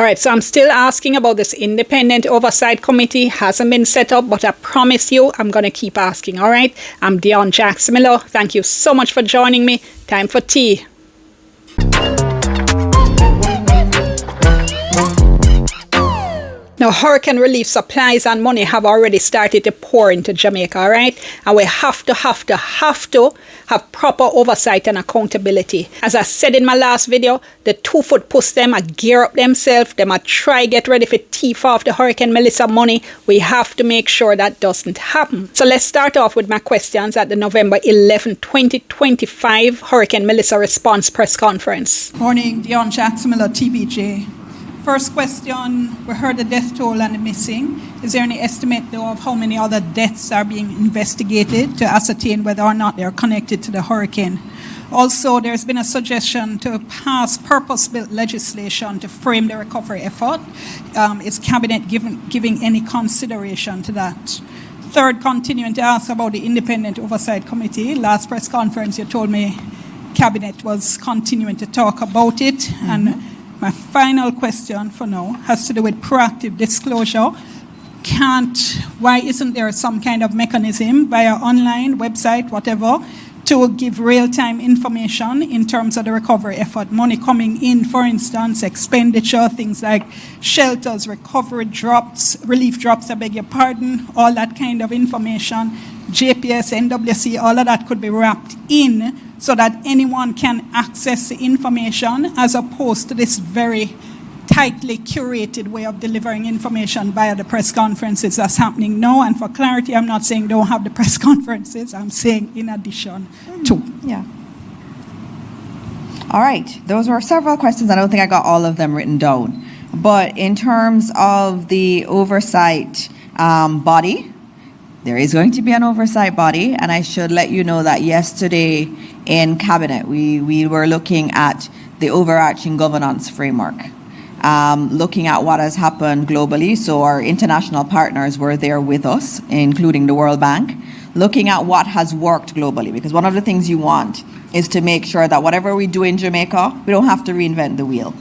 right, so I'm still asking about this independent oversight committee. Hasn't been set up, but I promise you I'm going to keep asking. All right, I'm Dion Jackson-Miller. Thank you so much for joining me. Time for tea. Now, hurricane relief supplies and money have already started to pour into Jamaica, all right? And we have to have proper oversight and accountability. As I said in my last video, the 2-foot puss them a gear up themselves, them a try get ready for thief off the Hurricane Melissa money. We have to make sure that doesn't happen. So let's start off with my questions at the November 11, 2025 Hurricane Melissa Response Press Conference. Morning, Dion Jackson-Miller, TBJ. First question, we heard the death toll and the missing. Is there any estimate, though, of how many other deaths are being investigated to ascertain whether or not they're connected to the hurricane? Also, there's been a suggestion to pass purpose-built legislation to frame the recovery effort. Is Cabinet giving any consideration to that? Third, continuing to ask about the Independent Oversight Committee. Last press conference, you told me Cabinet was continuing to talk about it. Mm-hmm. And my final question for now has to do with proactive disclosure. Why isn't there some kind of mechanism via online, website, whatever, to give real-time information in terms of the recovery effort? Money coming in, for instance, expenditure, things like shelters, recovery drops, relief drops, I beg your pardon, all that kind of information, JPS, NWC, all of that could be wrapped in so that anyone can access the information, as opposed to this very tightly curated way of delivering information via the press conferences that's happening now. And for clarity, I'm not saying don't have the press conferences. I'm saying in addition to. Yeah. All right. Those were several questions. I don't think I got all of them written down. But in terms of the oversight body, there is going to be an oversight body, and I should let you know that yesterday in Cabinet, we were looking at the overarching governance framework, looking at what has happened globally. So our international partners were there with us, including the World Bank, looking at what has worked globally, because one of the things you want is to make sure that whatever we do in Jamaica, we don't have to reinvent the wheel.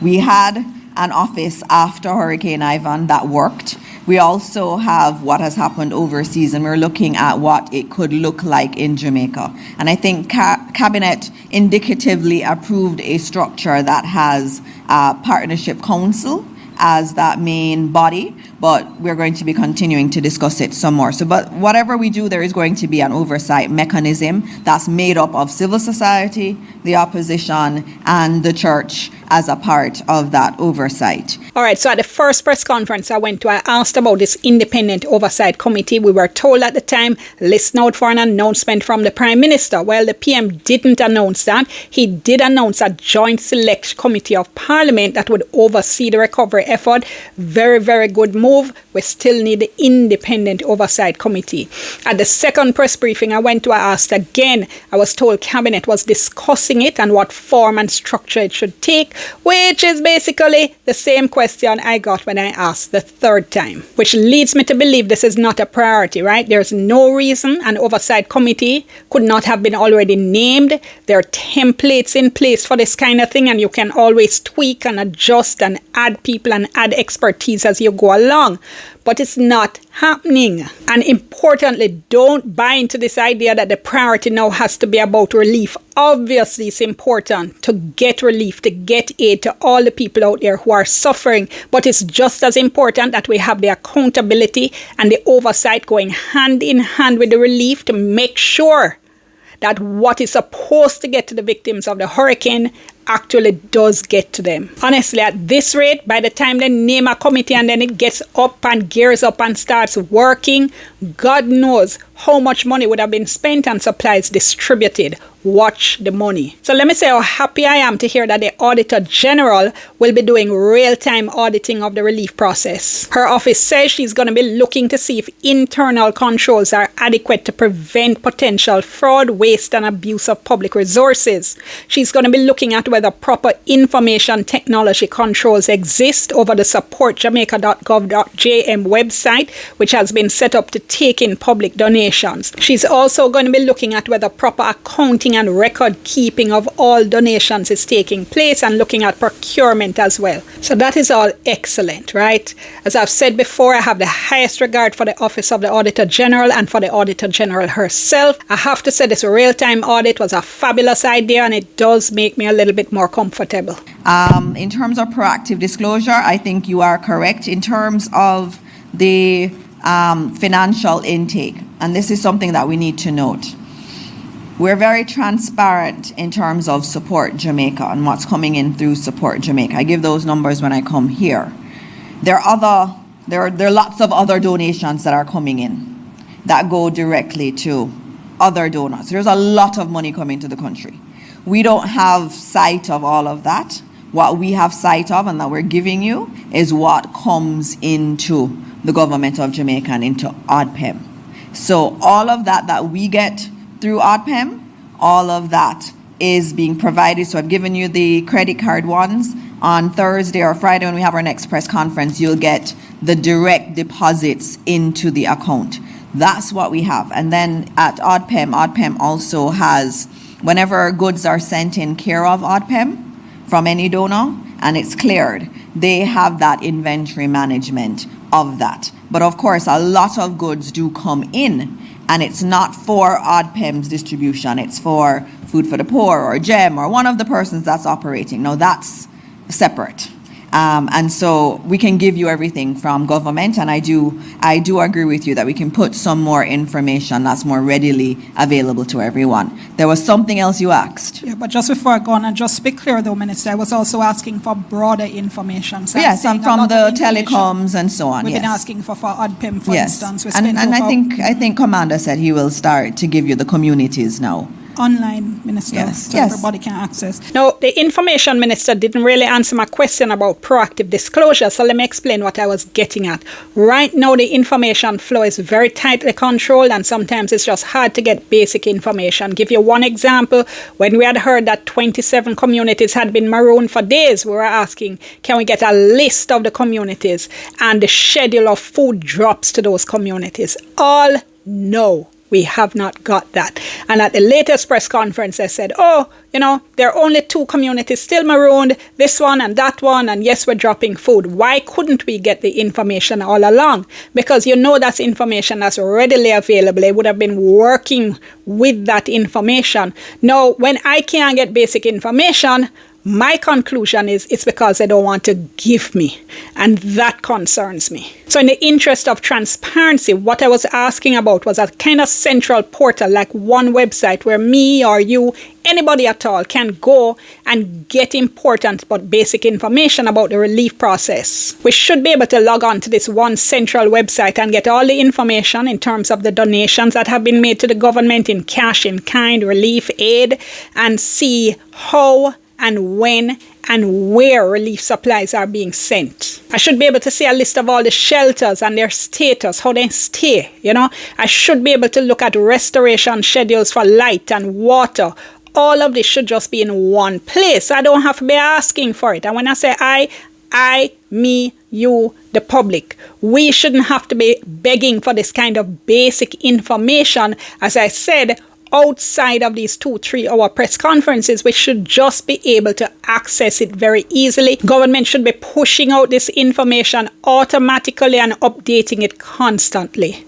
We had an office after Hurricane Ivan that worked. We also have what has happened overseas, and we're looking at what it could look like in Jamaica. And I think Cabinet indicatively approved a structure that has a partnership council as that main body, but we're going to be continuing to discuss it some more. So, but whatever we do, there is going to be an oversight mechanism that's made up of civil society, the opposition, and the church as a part of that oversight. All right, so at the first press conference I went to, I asked about this independent oversight committee. We were told at the time, listen out for an announcement from the Prime Minister. Well, the PM didn't announce that. He did announce a joint select committee of Parliament that would oversee the recovery effort. Very, very good move. We still need the independent oversight committee. At the second press briefing I went to, I asked again. I was told Cabinet was discussing it and what form and structure it should take, which is basically the same question I got when I asked the third time, which leads me to believe this is not a priority, right? There's no reason an oversight committee could not have been already named. There are templates in place for this kind of thing, and you can always tweak and adjust and add people and add expertise as you go along. But it's not happening. And importantly, don't buy into this idea that the priority now has to be about relief. Obviously, it's important to get relief, to get aid to all the people out there who are suffering. But it's just as important that we have the accountability and the oversight going hand in hand with the relief to make sure that what is supposed to get to the victims of the hurricane actually does get to them. Honestly, at this rate, by the time they name a committee and then it gets up and gears up and starts working, God knows how much money would have been spent and supplies distributed. Watch the money. So let me say how happy I am to hear that the Auditor General will be doing real-time auditing of the relief process. Her office says she's going to be looking to see if internal controls are adequate to prevent potential fraud, waste, and abuse of public resources. She's going to be looking at whether proper information technology controls exist over the supportjamaica.gov.jm website, which has been set up to take in public donations. She's also going to be looking at whether proper accounting and record keeping of all donations is taking place and looking at procurement as well. So that is all excellent, right? As I've said before, I have the highest regard for the Office of the Auditor General and for the Auditor General herself. I have to say this real-time audit was a fabulous idea, and it does make me a little bit more comfortable. In terms of proactive disclosure, I think you are correct. In terms of the financial intake, and this is something that we need to note, we're very transparent in terms of Support Jamaica and what's coming in through Support Jamaica. I give those numbers when I come here. There are lots of other donations that are coming in that go directly to other donors. There's a lot of money coming to the country. We don't have sight of all of that. What we have sight of and that we're giving you is what comes into the government of Jamaica and into ODPEM. So all of that we get through ODPEM, all of that is being provided. So I've given you the credit card ones. On Thursday or Friday when we have our next press conference, you'll get the direct deposits into the account. That's what we have. And then at ODPEM also has, whenever goods are sent in care of ODPEM from any donor and it's cleared, they have that inventory management of that. But of course, a lot of goods do come in, and it's not for ODPEM's distribution. It's for Food for the Poor or GEM or one of the persons that's operating. Now that's separate. And so we can give you everything from government, and I do agree with you that we can put some more information that's more readily available to everyone. There was something else you asked. Yeah, but just before I go on, and just to be clear though, Minister, I was also asking for broader information. So yes, and from the telecoms and so on. We've been yes. asking for ODPEM, for Yes. instance. And I think Commander said he will start to give you the communities now. Online, Minister, Yes. so Yes. everybody can access. Now, the Information Minister didn't really answer my question about proactive disclosure, so let me explain what I was getting at. Right now, the information flow is very tightly controlled, and sometimes it's just hard to get basic information. Give you one example. When we had heard that 27 communities had been marooned for days, we were asking, can we get a list of the communities and the schedule of food drops to those communities? All no. We have not got that. And at the latest press conference, I said, there are only 2 communities still marooned, this one and that one, and yes, we're dropping food. Why couldn't we get the information all along? Because that's information that's readily available. They would have been working with that information. Now, when I can't get basic information, my conclusion is it's because they don't want to give me, and that concerns me. So in the interest of transparency, what I was asking about was a kind of central portal, like one website where me or you, anybody at all, can go and get important but basic information about the relief process. We should be able to log on to this one central website and get all the information in terms of the donations that have been made to the government in cash, in kind, relief, aid, and see how and when and where relief supplies are being sent. I should be able to see a list of all the shelters and their status, how they stay, I should be able to look at restoration schedules for light and water. All of this should just be in one place. I don't have to be asking for it. And when I say I, me, you, the public, we shouldn't have to be begging for this kind of basic information. As I said, outside of these 2-3 hour press conferences, we should just be able to access it very easily. Government should be pushing out this information automatically and updating it constantly.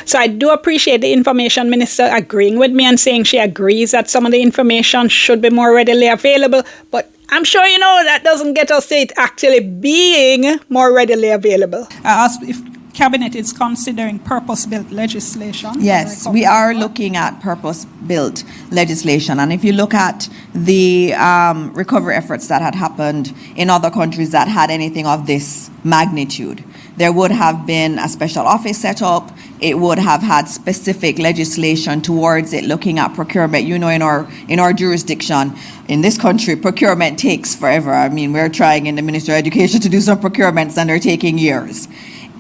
So I do appreciate the Information Minister agreeing with me and saying she agrees that some of the information should be more readily available, but I'm sure that doesn't get us to it actually being more readily available. I asked if Cabinet is considering purpose-built legislation. Yes, we are looking at purpose-built legislation. And if you look at the recovery efforts that had happened in other countries that had anything of this magnitude, there would have been a special office set up. It would have had specific legislation towards it, looking at procurement. In our jurisdiction, in this country, procurement takes forever. I mean, we're trying in the Ministry of Education to do some procurements and they're taking years.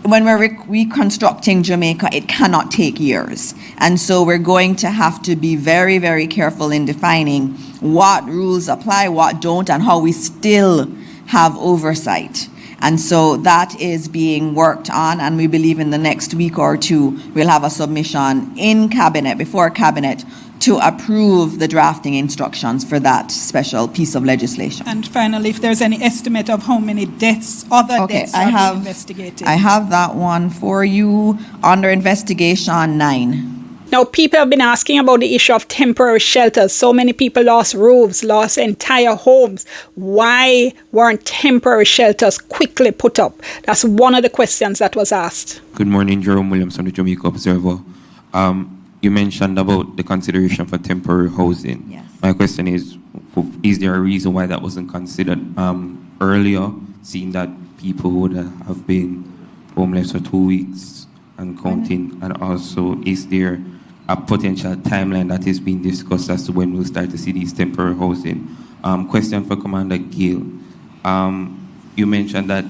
when we're reconstructing Jamaica, it cannot take years. And so we're going to have to be very, very careful in defining what rules apply, what don't, and how we still have oversight. And so that is being worked on, and we believe in the next week or two, we'll have a submission in Cabinet, before Cabinet, to approve the drafting instructions for that special piece of legislation. And finally, if there's any estimate of how many deaths, other deaths are being investigated. I have that one for you under investigation 9. Now, people have been asking about the issue of temporary shelters. So many people lost roofs, lost entire homes. Why weren't temporary shelters quickly put up? That's one of the questions that was asked. Good morning, Jerome Williams from the Jamaica Observer. You mentioned about the consideration for temporary housing. Yes. My question is there a reason why that wasn't considered earlier, seeing that people would have been homeless for 2 weeks and counting? And also, is there a potential timeline that is being discussed as to when we'll start to see these temporary housing? Question for Commander Gill. You mentioned that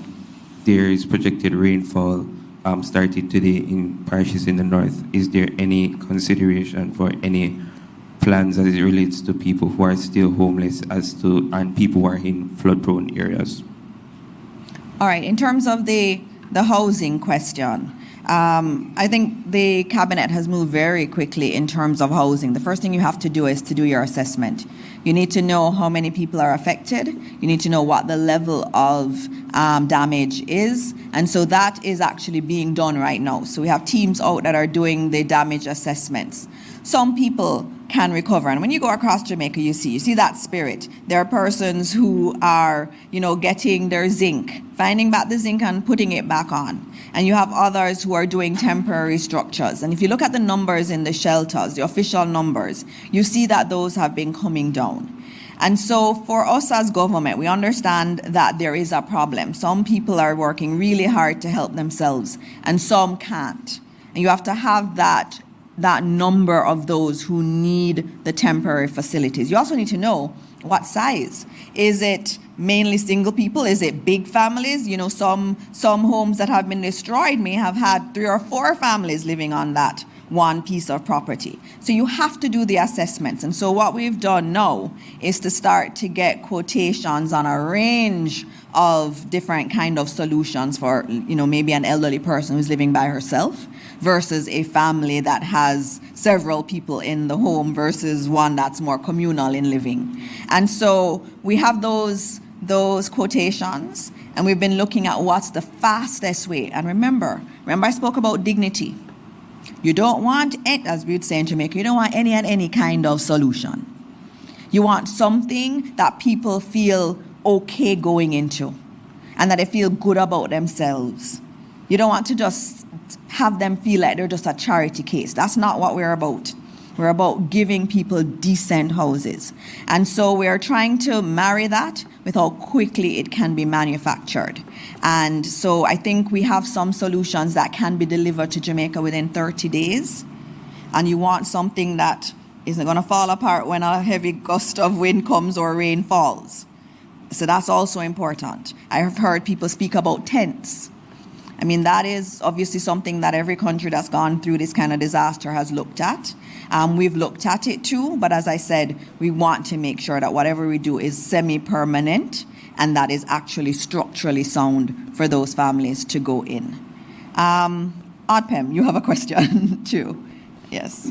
there is projected rainfall started today in parishes in the north. Is there any consideration for any plans as it relates to people who are still homeless and people who are in flood-prone areas? All right, in terms of the housing question, I think the Cabinet has moved very quickly in terms of housing. The first thing you have to do is to do your assessment. You need to know how many people are affected. You need to know what the level of damage is. And so that is actually being done right now. So we have teams out that are doing the damage assessments. Some people can recover. And when you go across Jamaica, you see that spirit. There are persons who are, getting their zinc, finding back the zinc and putting it back on. And you have others who are doing temporary structures. And if you look at the numbers in the shelters, the official numbers, you see that those have been coming down. And so for us as government, we understand that there is a problem. Some people are working really hard to help themselves, and some can't. And you have to have that number of those who need the temporary facilities. You also need to know what size. Is it mainly single people? Is it big families? Some homes that have been destroyed may have had 3 or 4 families living on that one piece of property. So you have to do the assessments. And so what we've done now is to start to get quotations on a range of different kind of solutions for, maybe an elderly person who's living by herself versus a family that has several people in the home versus one that's more communal in living. And so we have those quotations, and we've been looking at what's the fastest way. And remember I spoke about dignity. You don't want it, as we would say in Jamaica, you don't want any and any kind of solution. You want something that people feel okay going into and that they feel good about themselves. You don't want to just have them feel like they're just a charity case. That's not what we're about. We're about giving people decent houses. And so we're trying to marry that with how quickly it can be manufactured. And so I think we have some solutions that can be delivered to Jamaica within 30 days. And you want something that isn't going to fall apart when a heavy gust of wind comes or rain falls. So that's also important. I have heard people speak about tents. I mean, that is obviously something that every country that's gone through this kind of disaster has looked at. We've looked at it too, but as I said, we want to make sure that whatever we do is semi-permanent and that is actually structurally sound for those families to go in. Odpem, you have a question too. Yes.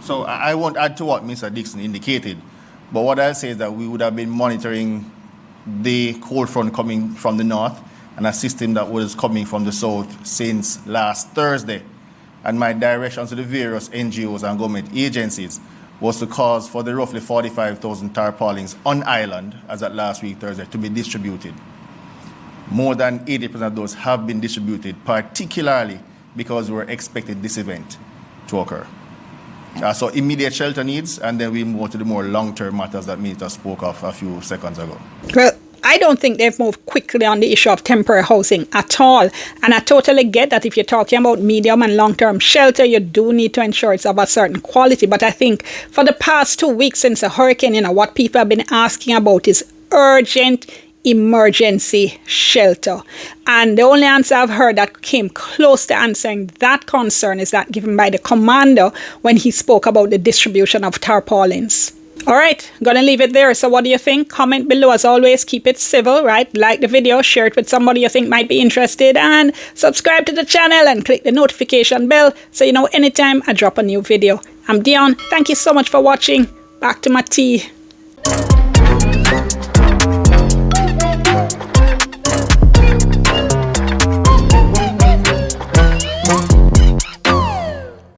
So I won't add to what Mr. Dixon indicated, but what I'll say is that we would have been monitoring the cold front coming from the north and a system that was coming from the south since last Thursday. And my direction to the various NGOs and government agencies was to cause for the roughly 45,000 tarpaulins on island, as at last week Thursday, to be distributed. More than 80% of those have been distributed, particularly because we were expecting this event to occur. So immediate shelter needs, and then we move on to the more long-term matters that Minister spoke of a few seconds ago. Well, I don't think they've moved quickly on the issue of temporary housing at all. And I totally get that if you're talking about medium and long-term shelter, you do need to ensure it's of a certain quality. But I think for the past 2 weeks since the hurricane, what people have been asking about is urgent, emergency shelter. And the only answer I've heard that came close to answering that concern is that given by the commander when he spoke about the distribution of tarpaulins. All right, gonna leave it there. So what do you think? Comment below. As always, keep it civil, right? Like the video, share it with somebody you think might be interested, and subscribe to the channel and click the notification bell so you know anytime I drop a new video. I'm Dion. Thank you so much for watching. Back to my tea.